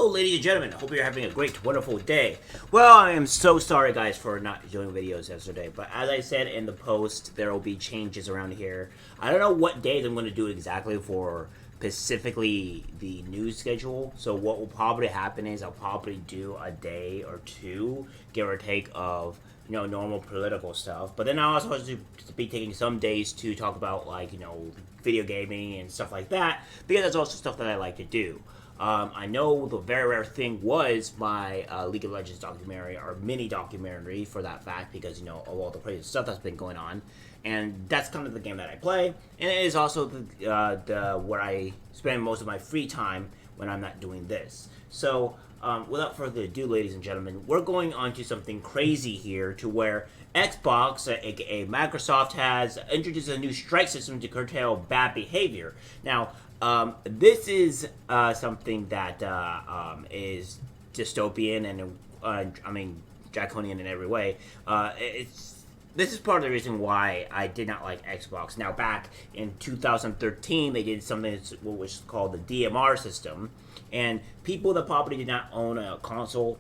Hello, ladies and gentlemen. I hope you're having a great, wonderful day. Well, I am so sorry, guys, for not doing videos yesterday. But as I said in the post, there will be changes around here. I don't know what days I'm going to do it exactly for specifically the news schedule. So what will probably happen is I'll probably do a day or two, give or take, of normal political stuff. But then I'll also be taking some days to talk about video gaming and stuff like that, because that's also stuff that I like to do. I know the very rare thing was my League of Legends documentary, or mini documentary for that fact, because of all the crazy stuff that's been going on, and that's kind of the game that I play, and it is also the where I spend most of my free time when I'm not doing this. So without further ado, ladies and gentlemen, we're going on to something crazy here, to where Xbox, aka Microsoft, has introduced a new strike system to curtail bad behavior. Now, this is something that is dystopian and, draconian in every way. This is part of the reason why I did not like Xbox. Now, back in 2013, they did something which is called the DMR system, and people that probably did not own a console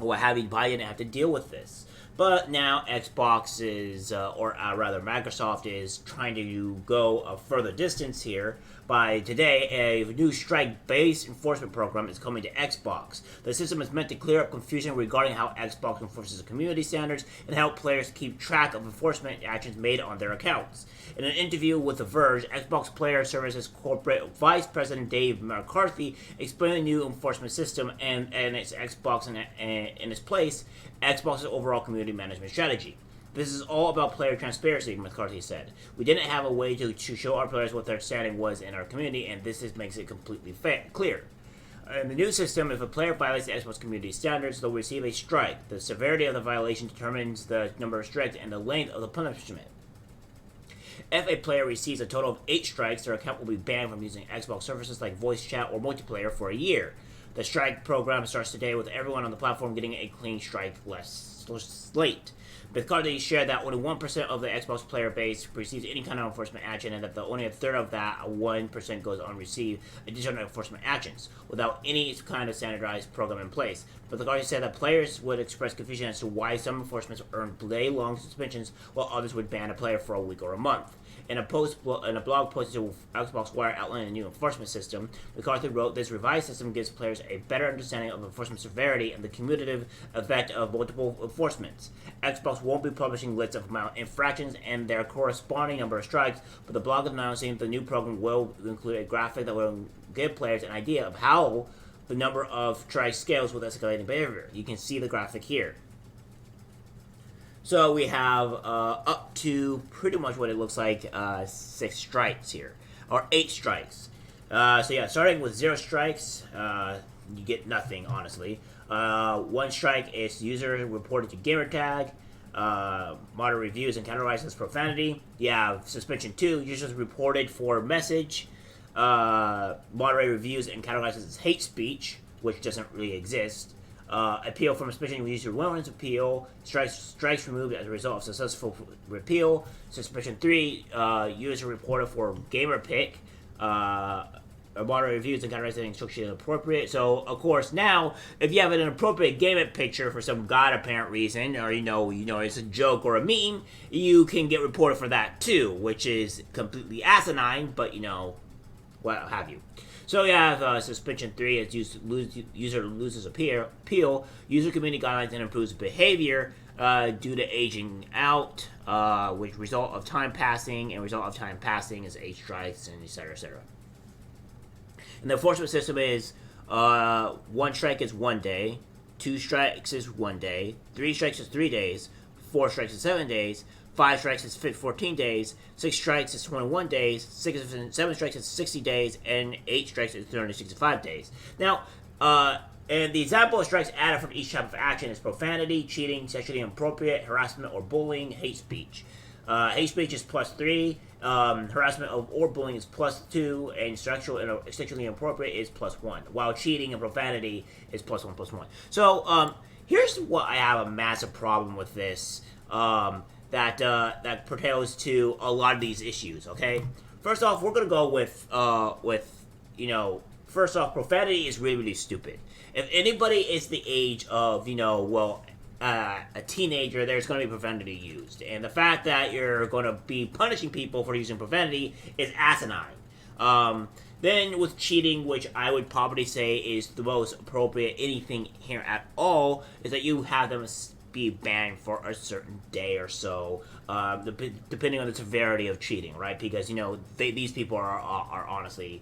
or what have you probably didn't have to deal with this. But now Xbox is, or rather Microsoft is trying to go a further distance here. By today, a new strike-based enforcement program is coming to Xbox. The system is meant to clear up confusion regarding how Xbox enforces the community standards and help players keep track of enforcement actions made on their accounts. In an interview with The Verge, Xbox Player Services Corporate Vice President Dave McCarthy explained the new enforcement system and its Xbox in its place, Xbox's overall community management strategy. This is all about player transparency, McCarthy said. We didn't have a way to show our players what their standing was in our community, and this makes it completely clear. In the new system, if a player violates the Xbox community standards, they'll receive a strike. The severity of the violation determines the number of strikes and the length of the punishment. If a player receives a total of 8 strikes, their account will be banned from using Xbox services like voice chat or multiplayer for a year. The strike program starts today with everyone on the platform getting a clean strike-less slate. McCarthy shared that only 1% of the Xbox player base receives any kind of enforcement action, and that only a third of that 1% goes unreceived additional enforcement actions, without any kind of standardized program in place. But McCarthy said that players would express confusion as to why some enforcements earn day-long suspensions, while others would ban a player for a week or a month. In a blog posted to Xbox Wire outlining a new enforcement system, McCarthy wrote, "This revised system gives players a better understanding of enforcement severity and the cumulative effect of multiple enforcements. Xbox won't be publishing lists of infractions and their corresponding number of strikes, but the blog announcing the new program will include a graphic that will give players an idea of how the number of strikes scales with escalating behavior." You can see the graphic here. So we have up to pretty much what it looks like 6 strikes here, or 8 strikes. So yeah, starting with 0 strikes, you get nothing, honestly. 1 strike is user reported to gamertag. Moderate reviews and categorized as profanity. You have suspension 2, users reported for message. Moderate reviews and categorized as hate speech, which doesn't really exist. Appeal from suspension, user willingness appeal. Strikes removed as a result of successful repeal. Suspension 3, user reported for gamer pick. Moderate reviews and categorized as instruction inappropriate. So, of course, now, if you have an inappropriate gamer picture for some god apparent reason, or it's a joke or a meme, you can get reported for that too, which is completely asinine, but what have you. So you have suspension 3 as user loses appeal, user community guidelines and improves behavior due to aging out, which result of time passing, and result of time passing is 8 strikes, and etc. etc. And the enforcement system is 1 strike is 1 day, 2 strikes is 1 day, 3 strikes is 3 days, 4 strikes is 7 days, 5 strikes is 14 days, 6 strikes is 21 days, 7 strikes is 60 days, and 8 strikes is 365 days. Now, and the example of strikes added from each type of action is profanity, cheating, sexually inappropriate, harassment or bullying, hate speech. Hate speech is +3, harassment or bullying is +2, and sexually inappropriate is +1, while cheating and profanity is +1. So, here's what I have a massive problem with this. That pertains to a lot of these issues. Okay, first off, we're gonna go with first off, profanity is really, really stupid. If anybody is the age of, a teenager, there's going to be profanity used. And the fact that you're going to be punishing people for using profanity is asinine. Then with cheating, which I would probably say is the most appropriate anything here at all, is that you have them be banned for a certain day or so, depending on the severity of cheating, right? Because, these people are honestly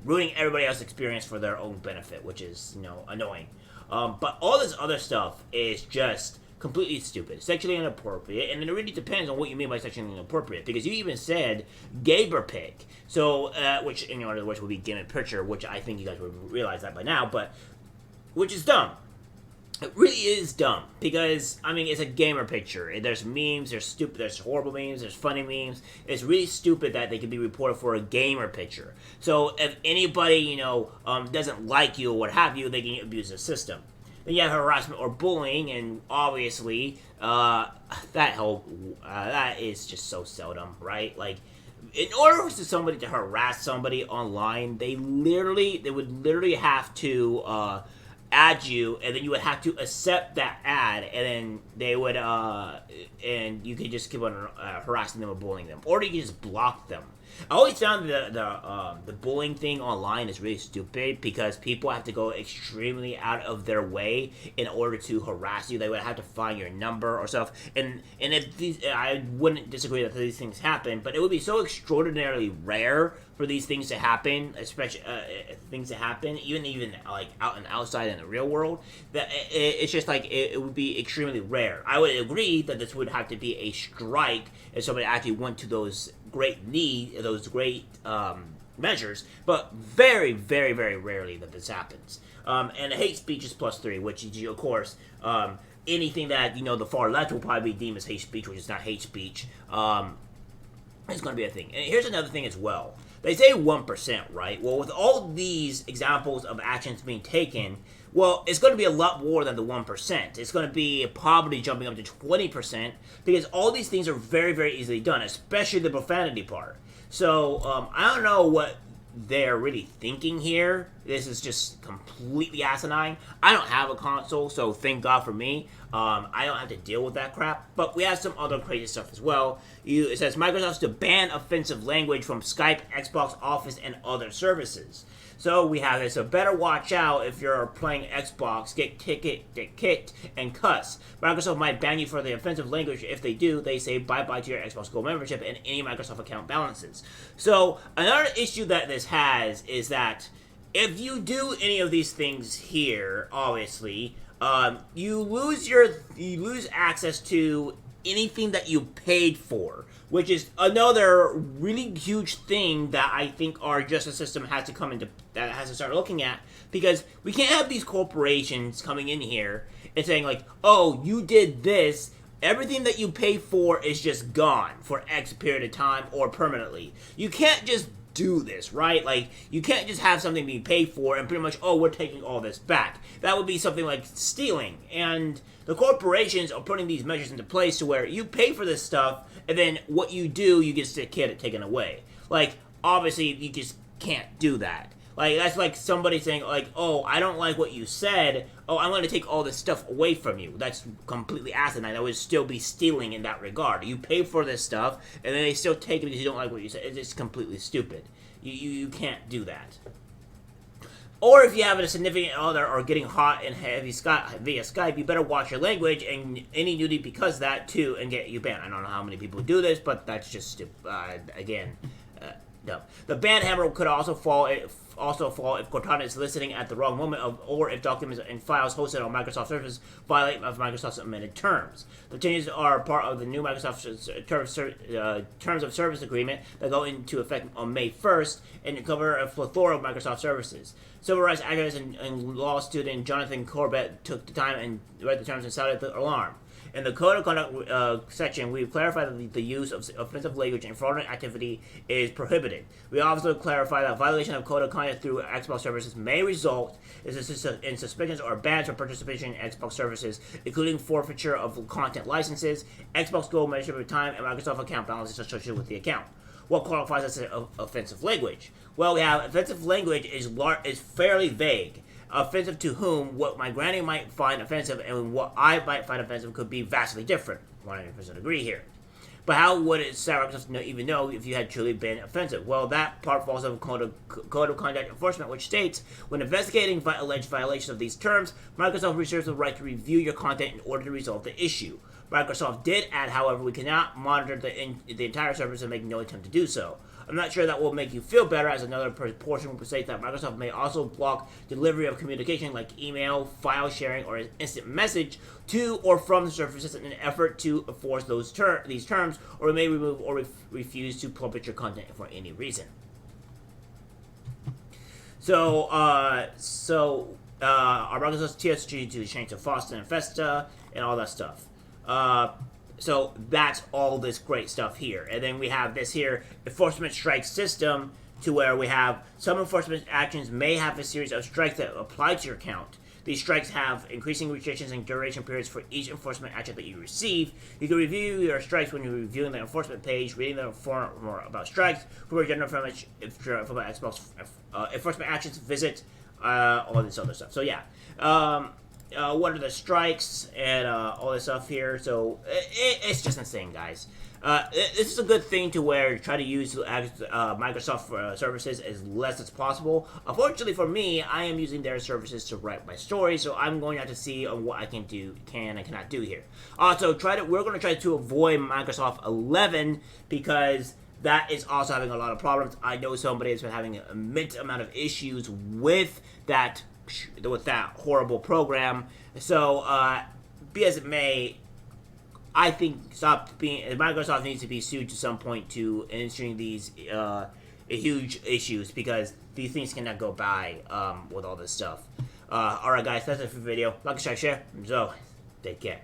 ruining everybody else's experience for their own benefit, which is, annoying. But all this other stuff is just completely stupid, sexually inappropriate, and it really depends on what you mean by sexually inappropriate, because you even said gamer pic, so, which, in other words, would be gamer picture, which I think you guys would realize that by now, but, which is dumb. It really is dumb, because, it's a gamer picture. There's memes, there's horrible memes, there's funny memes. It's really stupid that they could be reported for a gamer picture. So, if anybody, doesn't like you or what have you, they can abuse the system. Then you have harassment or bullying, and obviously, that is just so seldom, right? Like, in order for somebody to harass somebody online, they would literally have to, add you, and then you would have to accept that ad, and then they would, and you could just keep on harassing them or bullying them, or you can just block them. I always found the bullying thing online is really stupid, because people have to go extremely out of their way in order to harass you. They would have to find your number or stuff, and if these, I wouldn't disagree that these things happen, but it would be so extraordinarily rare for these things to happen, especially things to happen, even like out and outside in the real world, that it's just like it would be extremely rare. I would agree that this would have to be a strike if somebody actually went to those great measures, but very, very, very rarely that this happens. And hate speech is +3, which is, of course, anything that the far left will probably deem as hate speech, which is not hate speech. It's going to be a thing. And here's another thing as well. They say 1%, right? Well, with all these examples of actions being taken, well, it's going to be a lot more than the 1%. It's going to be probably jumping up to 20%, because all these things are very, very easily done, especially the profanity part. So, I don't know what they're really thinking here. This is just completely asinine. I don't have a console, so thank God for me. I don't have to deal with that crap. But we have some other crazy stuff as well. It says Microsoft's to ban offensive language from Skype, Xbox, Office, and other services. So we have this. So better watch out if you're playing Xbox, get kicked, and cuss. Microsoft might ban you for the offensive language. If they do, they say bye-bye to your Xbox Gold membership and any Microsoft account balances. So another issue that this has is that if you do any of these things here, obviously, you lose access to anything that you paid for, which is another really huge thing that I think our justice system has to start looking at, because we can't have these corporations coming in here and saying like, oh, you did this, everything that you pay for is just gone for X period of time or permanently. You can't just do this, right? Like, you can't just have something being paid for and pretty much, oh, we're taking all this back. That would be something like stealing, and the corporations are putting these measures into place to where you pay for this stuff, and then what you do, you get it taken away. Like, obviously, you just can't do that. Like, that's like somebody saying, like, oh, I don't like what you said, oh, I'm going to take all this stuff away from you. That's completely asinine. That would still be stealing in that regard. You pay for this stuff, and then they still take it because you don't like what you said. It's just completely stupid. You can't do that. Or if you have a significant other or getting hot and heavy via Skype, you better watch your language and any nudity because of that, too, and get you banned. I don't know how many people do this, but that's just stupid. No. The ban hammer could also fall if Cortana is listening at the wrong moment, or if documents and files hosted on Microsoft servers violate of Microsoft's amended terms. The changes are part of the new Microsoft Terms of Service Agreement that go into effect on May 1st and cover a plethora of Microsoft services. Civil rights activist and law student Jonathan Corbett took the time and read the terms and sounded the alarm. In the Code of Conduct section, we've clarified that the use of offensive language and fraudulent activity is prohibited. We also clarify that violation of Code of Conduct through Xbox services may result in suspensions or bans for participation in Xbox services, including forfeiture of content licenses, Xbox Gold membership time, and Microsoft account balances associated with the account. what qualifies as offensive language? Well, we have offensive language is fairly vague. Offensive to whom, what my granny might find offensive and what I might find offensive could be vastly different. 100% agree here. But how would it Microsoft even know if you had truly been offensive? Well, that part falls under Code of Conduct Enforcement, which states, when investigating alleged violations of these terms, Microsoft reserves the right to review your content in order to resolve the issue. Microsoft did add, however, we cannot monitor the entire service and make no attempt to do so. I'm not sure that will make you feel better, as another portion will say that Microsoft may also block delivery of communication like email, file sharing, or instant message to or from the services in an effort to enforce these terms, or may remove or refuse to publish your content for any reason. So, our Microsoft's TSG to change to Foster and Festa and all that stuff. So that's all this great stuff here. And then we have this here, enforcement strike system, to where we have some enforcement actions may have a series of strikes that apply to your account. These strikes have increasing restrictions and duration periods for each enforcement action that you receive. You can review your strikes when you're reviewing the enforcement page, reading the forum more about strikes, for more general information from Xbox enforcement actions, visit all this other stuff. So yeah. What are the strikes and all this stuff here. So it's just insane, guys. This is a good thing to where try to use Microsoft services as less as possible. Unfortunately for me, I am using their services to write my story, so I'm going to have to see what I can and cannot do here. Also, we're going to try to avoid Microsoft 11 because that is also having a lot of problems. I know somebody has been having an immense amount of issues with that horrible program. So, be as it may, I think Microsoft needs to be sued to some point to answering these huge issues, because these things cannot go by with all this stuff. Alright guys, that's it for the video. Like, share, so take care.